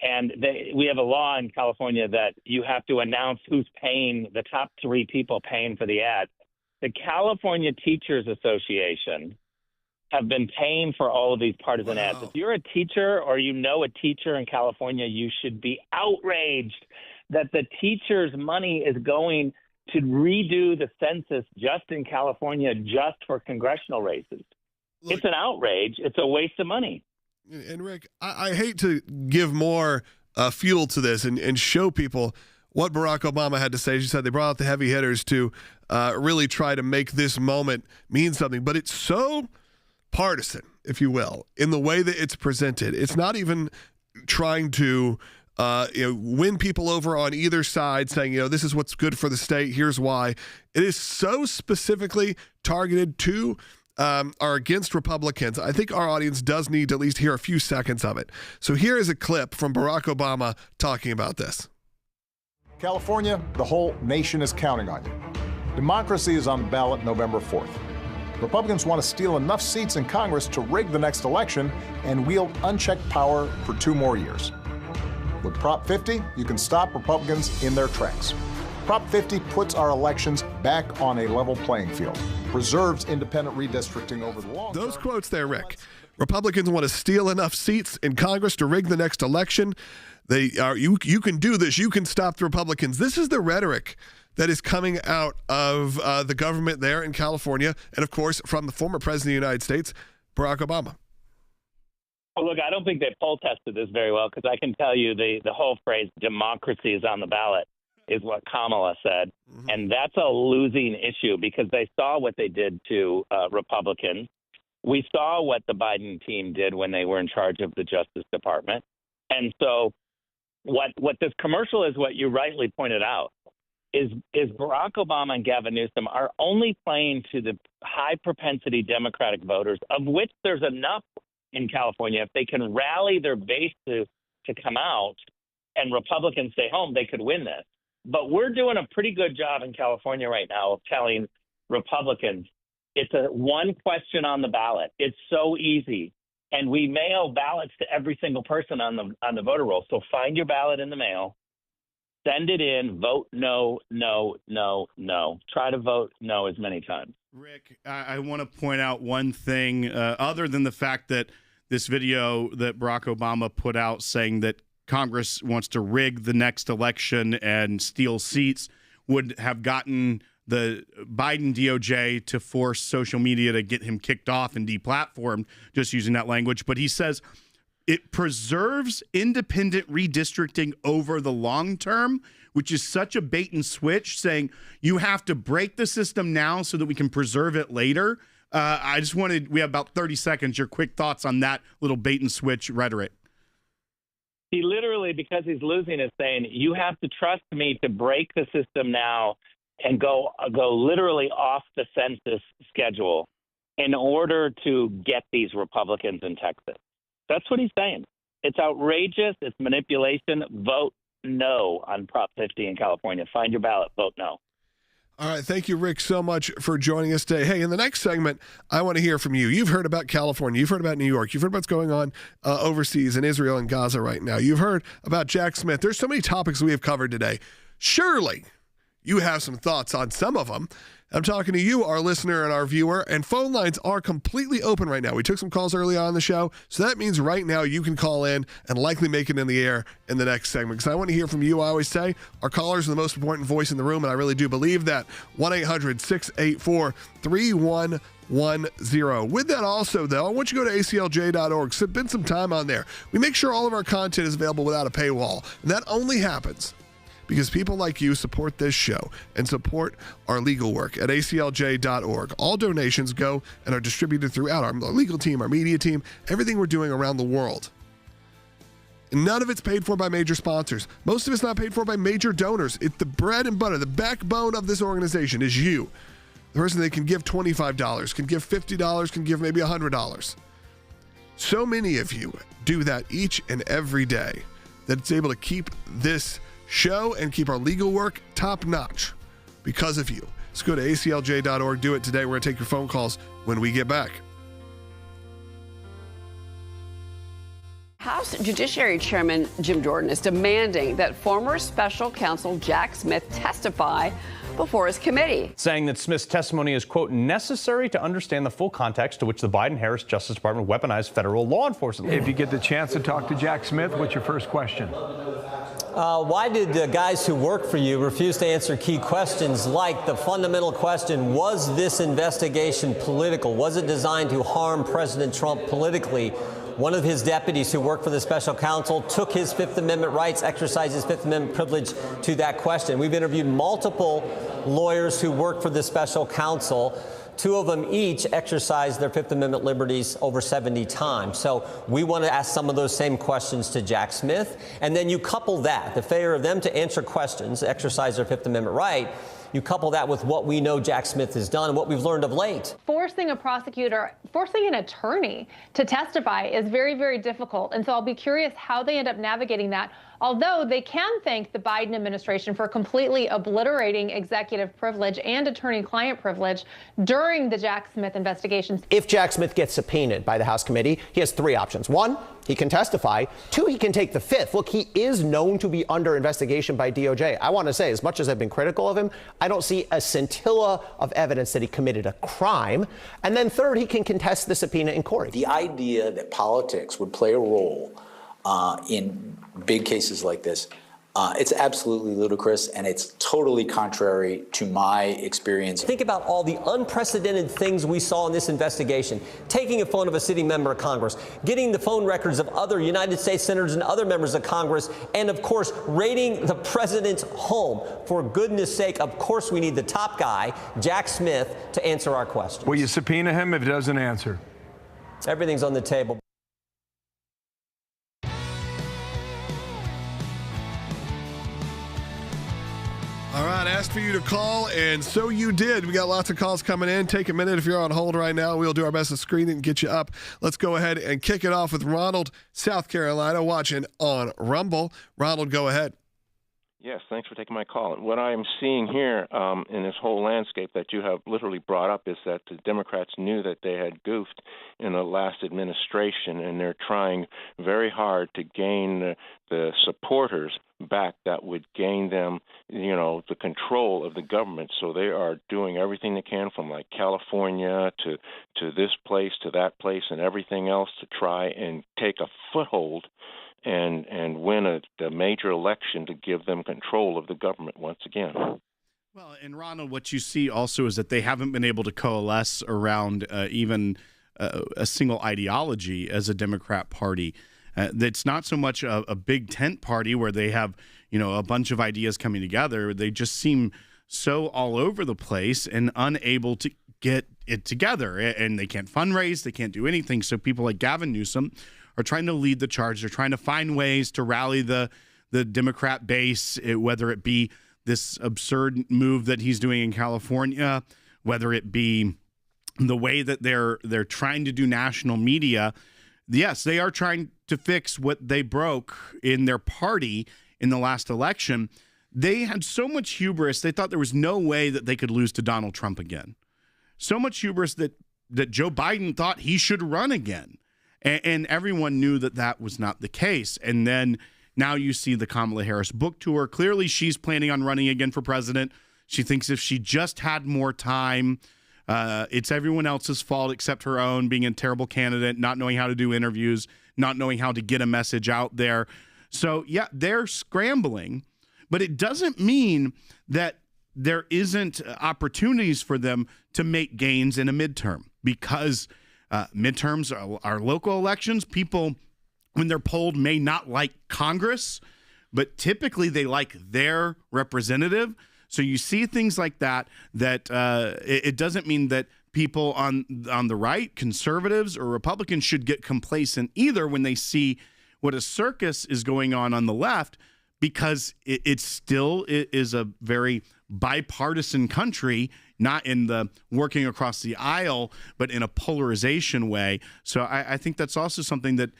And we have a law in California that you have to announce who's paying, the top three people paying for the ads. The California Teachers Association have been paying for all of these partisan ads. If you're a teacher or you know a teacher in California, you should be outraged that the teachers' money is going to redo the census just in California, just for congressional races. Look, it's an outrage. It's a waste of money. And Rick, I hate to give more fuel to this and show people what Barack Obama had to say. As you said, they brought out the heavy hitters to really try to make this moment mean something. But it's so partisan, if you will, in the way that it's presented. It's not even trying to win people over on either side, saying, this is what's good for the state. Here's why. It is so specifically targeted to are against Republicans. I think our audience does need to at least hear a few seconds of it. So here is a clip from Barack Obama talking about this. California, the whole nation is counting on you. Democracy is on the ballot November 4th. Republicans want to steal enough seats in Congress to rig the next election and wield unchecked power for 2 more years. With Prop 50, you can stop Republicans in their tracks. Prop 50 puts our elections back on a level playing field, preserves independent redistricting over the long term. Those quotes there, Rick. Republicans want to steal enough seats in Congress to rig the next election. You can do this. You can stop the Republicans. This is the rhetoric that is coming out of the government there in California, and of course from the former president of the United States, Barack Obama. Well, look, I don't think they poll tested this very well, because I can tell you the whole phrase "democracy is on the ballot" is what Kamala said. And that's a losing issue because they saw what they did to Republicans. We saw what the Biden team did when they were in charge of the Justice Department. And so what this commercial is, what you rightly pointed out, is Barack Obama and Gavin Newsom are only playing to the high propensity Democratic voters, of which there's enough in California. If they can rally their base to come out and Republicans stay home, they could win this. But we're doing a pretty good job in California right now of telling Republicans it's a one question on the ballot. It's so easy. And we mail ballots to every single person on the voter roll. So find your ballot in the mail, send it in, vote no, no, no, no. Try to vote no as many times. Rick, I want to point out one thing, other than the fact that this video that Barack Obama put out saying that Congress wants to rig the next election and steal seats would have gotten the Biden DOJ to force social media to get him kicked off and deplatformed, just using that language. But he says it preserves independent redistricting over the long term, which is such a bait and switch, saying you have to break the system now so that we can preserve it later. We have about 30 seconds, your quick thoughts on that little bait and switch rhetoric. He literally, because he's losing, is saying you have to trust me to break the system now and go literally off the census schedule in order to get these Republicans in Texas. That's what he's saying. It's outrageous. It's manipulation. Vote no on Prop 50 in California. Find your ballot. Vote no. All right. Thank you, Rick, so much for joining us today. Hey, in the next segment, I want to hear from you. You've heard about California. You've heard about New York. You've heard about what's going on overseas in Israel and Gaza right now. You've heard about Jack Smith. There's so many topics we have covered today. Surely you have some thoughts on some of them. I'm talking to you, our listener and our viewer, and phone lines are completely open right now. We took some calls early on in the show, so that means right now you can call in and likely make it in the air in the next segment, because I want to hear from you. I always say our callers are the most important voice in the room, and I really do believe that. 1-800-684-3110. With that also, though, I want you to go to aclj.org. Spend some time on there. We make sure all of our content is available without a paywall, and that only happens because people like you support this show and support our legal work at aclj.org. All donations go and are distributed throughout our legal team, our media team, everything we're doing around the world. And none of it's paid for by major sponsors. Most of it's not paid for by major donors. It's the bread and butter, the backbone of this organization is you. The person that can give $25, can give $50, can give maybe $100. So many of you do that each and every day that it's able to keep this show and keep our legal work top notch because of you. Let's go to aclj.org. Do it today. We're going to take your phone calls when we get back. House Judiciary Chairman Jim Jordan is demanding that former Special Counsel Jack Smith testify before his committee, saying that Smith's testimony is, quote, necessary to understand the full context to which the Biden-Harris Justice Department weaponized federal law enforcement. If you get the chance to talk to Jack Smith, what's your first question? Why did the guys who work for you refuse to answer key questions like the fundamental question, was this investigation political? Was it designed to harm President Trump politically? One of his deputies who worked for the special counsel took his Fifth Amendment rights, exercised his Fifth Amendment privilege to that question. We've interviewed multiple lawyers who worked for the special counsel. Two of them each exercised their Fifth Amendment liberties over 70 times. So we want to ask some of those same questions to Jack Smith. And then you couple that, the failure of them to answer questions, exercise their Fifth Amendment right, you couple that with what we know Jack Smith has done and what we've learned of late. Forcing a prosecutor, forcing an attorney to testify is very, very difficult. And so I'll be curious how they end up navigating that. Although they can thank the Biden administration for completely obliterating executive privilege and attorney-client privilege during the Jack Smith investigations. If Jack Smith gets subpoenaed by the House committee, he has three options. One, he can testify. Two, he can take the Fifth. Look, he is known to be under investigation by DOJ. I want to say, as much as I've been critical of him, I don't see a scintilla of evidence that he committed a crime. And then third, he can contest the subpoena in court. The idea that politics would play a role in big cases like this It's absolutely ludicrous, and it's totally contrary to my experience. Think about all the unprecedented things we saw in this investigation. Taking a phone of a sitting member of Congress, getting the phone records of other United States senators and other members of Congress, and of course, raiding the president's home. For goodness sake, of course we need the top guy, Jack Smith, to answer our questions. Will you subpoena him if he doesn't answer? Everything's on the table. All right, asked for you to call, and so you did. We got lots of calls coming in. Take a minute if you're on hold right now. We'll do our best to screen it and get you up. Let's go ahead and kick it off with Ronald, South Carolina, watching on Rumble. Ronald, go ahead. Yes, thanks for taking my call. What I'm seeing here in this whole landscape that you have literally brought up is that the Democrats knew that they had goofed in the last administration, and they're trying very hard to gain the supporters back that would gain them, the control of the government. So they are doing everything they can, from like California to this place to that place and everything else, to try and take a foothold and win a major election to give them control of the government once again. Well, and Ronald, what you see also is that they haven't been able to coalesce around even a single ideology as a Democrat Party. It's not so much a big tent party where they have, a bunch of ideas coming together. They just seem so all over the place and unable to get it together. And they can't fundraise. They can't do anything. So people like Gavin Newsom are trying to lead the charge. They're trying to find ways to rally the Democrat base, whether it be this absurd move that he's doing in California, whether it be the way that they're trying to do national media. Yes, they are trying to fix what they broke in their party in the last election. They had so much hubris, they thought there was no way that they could lose to Donald Trump again. So much hubris that Joe Biden thought he should run again. And everyone knew that that was not the case. And then now you see the Kamala Harris book tour. Clearly, she's planning on running again for president. She thinks if she just had more time, it's everyone else's fault except her own, being a terrible candidate, not knowing how to do interviews, not knowing how to get a message out there. So, yeah, they're scrambling. But it doesn't mean that there isn't opportunities for them to make gains in a midterm, because midterms are local elections. People, when they're polled, may not like Congress, but typically they like their representative. So you see things like that, it doesn't mean that people on the right, conservatives or Republicans, should get complacent either when they see what a circus is going on the left, because it still is a very bipartisan country, not in the working across the aisle, but in a polarization way. So I think that's also something that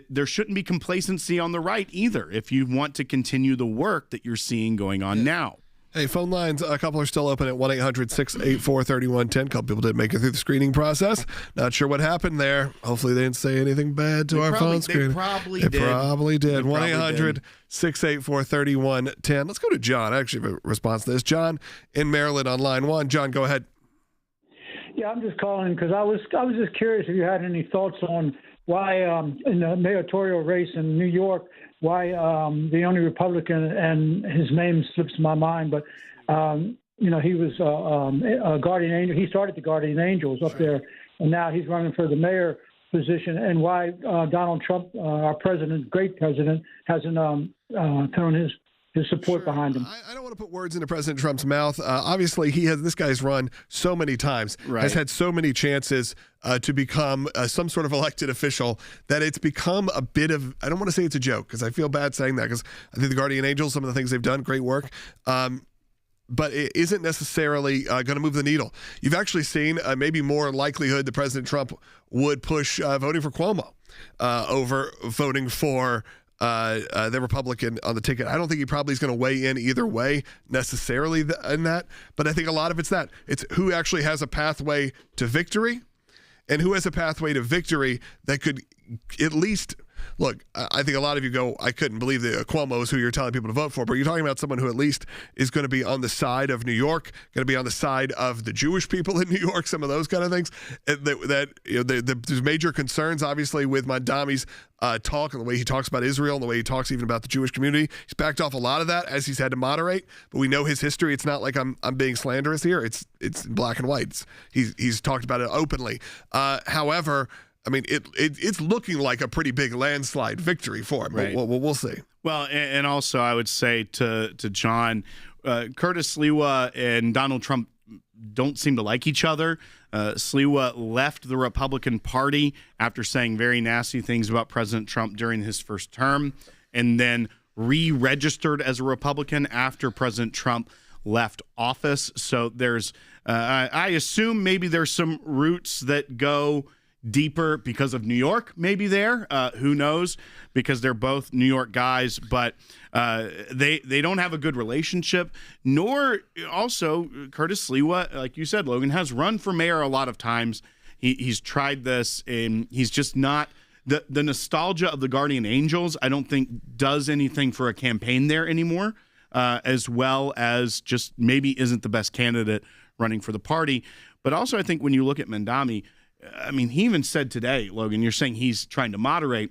there shouldn't be complacency on the right either, if you want to continue the work that you're seeing going on now. Hey, phone lines, a couple are still open at 1-800-684-3110. A couple people didn't make it through the screening process. Not sure what happened there. Hopefully they didn't say anything bad to our phone screen. They probably did. 1-800-684-3110. Let's go to John. I actually have a response to this. John in Maryland on line 1. John, go ahead. Yeah, I'm just calling because I was just curious if you had any thoughts on why in the mayoral race in New York, why the only Republican, and his name slips my mind, but he was a guardian angel. He started the Guardian Angels up there, and now he's running for the mayor position. And why Donald Trump, our president, great president, hasn't thrown his support behind him. I don't want to put words into President Trump's mouth. Obviously, this guy's run so many times, has had so many chances to become some sort of elected official, that it's become a bit of, I don't want to say it's a joke, because I feel bad saying that, because I think the Guardian Angels, some of the things they've done, great work. But it isn't necessarily going to move the needle. You've actually seen maybe more likelihood that President Trump would push voting for Cuomo over voting for the Republican on the ticket. I don't think he probably is going to weigh in either way necessarily in that, but I think a lot of it's that. It's who actually has a pathway to victory, and who has a pathway to victory that could at least look, I think a lot of you go, I couldn't believe that Cuomo is who you're telling people to vote for, but you're talking about someone who at least is going to be on the side of New York, going to be on the side of the Jewish people in New York, some of those kind of things. There's major concerns, obviously, with Mandami's talk and the way he talks about Israel and the way he talks even about the Jewish community. He's backed off a lot of that as he's had to moderate, but we know his history. It's not like I'm being slanderous here. It's in black and white. He's talked about it openly. However, I mean, it's looking like a pretty big landslide victory for him. Right. We'll see. Well, and also I would say to John, Curtis Sliwa and Donald Trump don't seem to like each other. Sliwa left the Republican Party after saying very nasty things about President Trump during his first term, and then re-registered as a Republican after President Trump left office. So there's, I assume maybe there's some roots that go deeper because of New York, maybe there. Who knows? Because they're both New York guys, but they don't have a good relationship. Nor also Curtis Sliwa, like you said, Logan, has run for mayor a lot of times. He's tried this, and he's just not the nostalgia of the Guardian Angels. I don't think does anything for a campaign there anymore, as well as just maybe isn't the best candidate running for the party. But also, I think when you look at Mandami, I mean, he even said today, Logan, you're saying he's trying to moderate.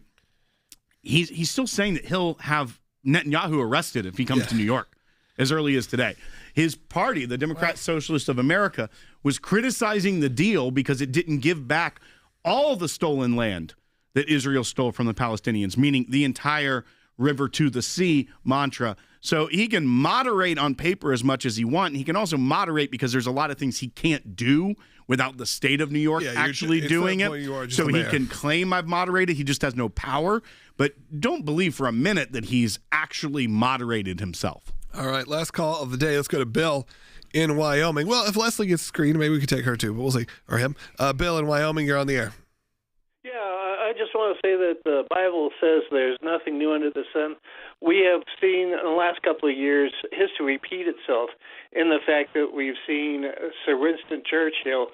He's still saying that he'll have Netanyahu arrested if he comes to New York as early as today. His party, the Democrat Socialists of America, was criticizing the deal because it didn't give back all the stolen land that Israel stole from the Palestinians, meaning the entire river to the sea mantra. So he can moderate on paper as much as he wants. He can also moderate because there's a lot of things he can't do without the state of New York actually doing it. So he can claim I've moderated. He just has no power. But don't believe for a minute that he's actually moderated himself. All right, last call of the day. Let's go to Bill in Wyoming. Well, if Leslie gets screened, maybe we could take her too, but we'll see. Or him. Bill in Wyoming, you're on the air. Yeah, I just want to say that the Bible says there's nothing new under the sun. We have seen in the last couple of years history repeat itself in the fact that we've seen Sir Winston Churchill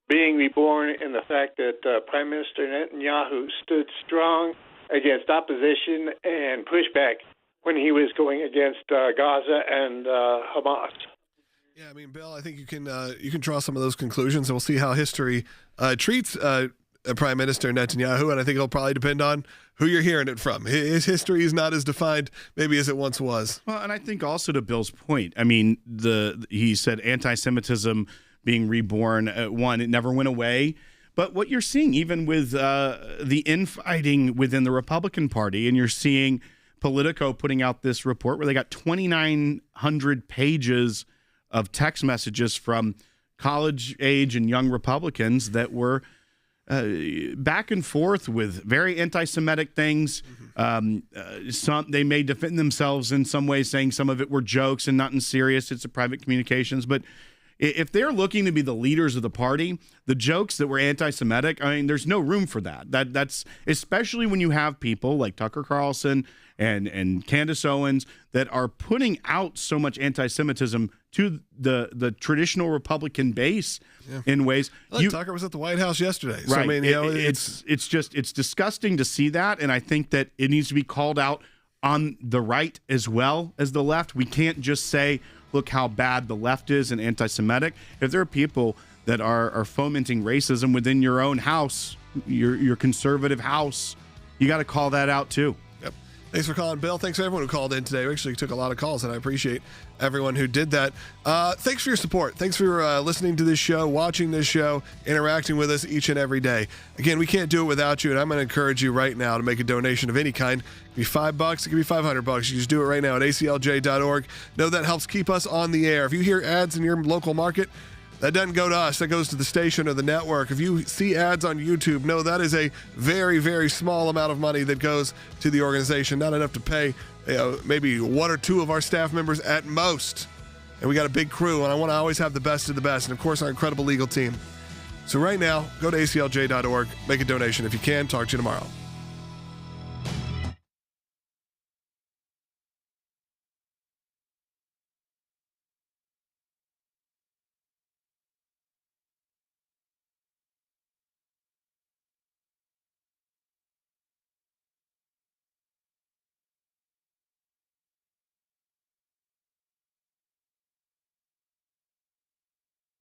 being reborn in the fact that Prime Minister Netanyahu stood strong against opposition and pushback when he was going against Gaza and Hamas. Yeah, I mean, Bill, I think you can draw some of those conclusions, and we'll see how history treats Prime Minister Netanyahu, and I think it'll probably depend on who you're hearing it from. His history is not as defined maybe as it once was. Well, and I think also to Bill's point, I mean, he said anti-Semitism being reborn, it never went away. But what you're seeing, even with the infighting within the Republican Party, and you're seeing Politico putting out this report where they got 2,900 pages of text messages from college age and young Republicans that were back and forth with very anti-Semitic things. Some they may defend themselves in some ways, saying some of it were jokes and not in serious. It's a private communications, but if they're looking to be the leaders of the party, the jokes that were anti-Semitic, I mean, there's no room for that. That's especially when you have people like Tucker Carlson and Candace Owens that are putting out so much anti-Semitism to the traditional Republican base in ways. Tucker was at the White House yesterday. Right. So, I mean, it's disgusting to see that, and I think that it needs to be called out on the right as well as the left. We can't just say, look how bad the left is and anti-Semitic. If there are people that are fomenting racism within your own house, your conservative house, you got to call that out too. Yep. Thanks for calling, Bill. Thanks for everyone who called in today. We actually took a lot of calls, and I appreciate everyone who did that. Thanks for your support. Thanks for listening to this show, watching this show, interacting with us each and every day. Again, we can't do it without you, and I'm going to encourage you right now to make a donation of any kind. It could be $5, it could be $500. You can just do it right now at aclj.org. Know that helps keep us on the air. If you hear ads in your local market, that doesn't go to us. That goes to the station or the network. If you see ads on YouTube, know that is a very, very small amount of money that goes to the organization. Not enough to pay maybe one or two of our staff members at most. And we got a big crew, and I want to always have the best of the best. And, of course, our incredible legal team. So right now, go to aclj.org, make a donation if you can. Talk to you tomorrow.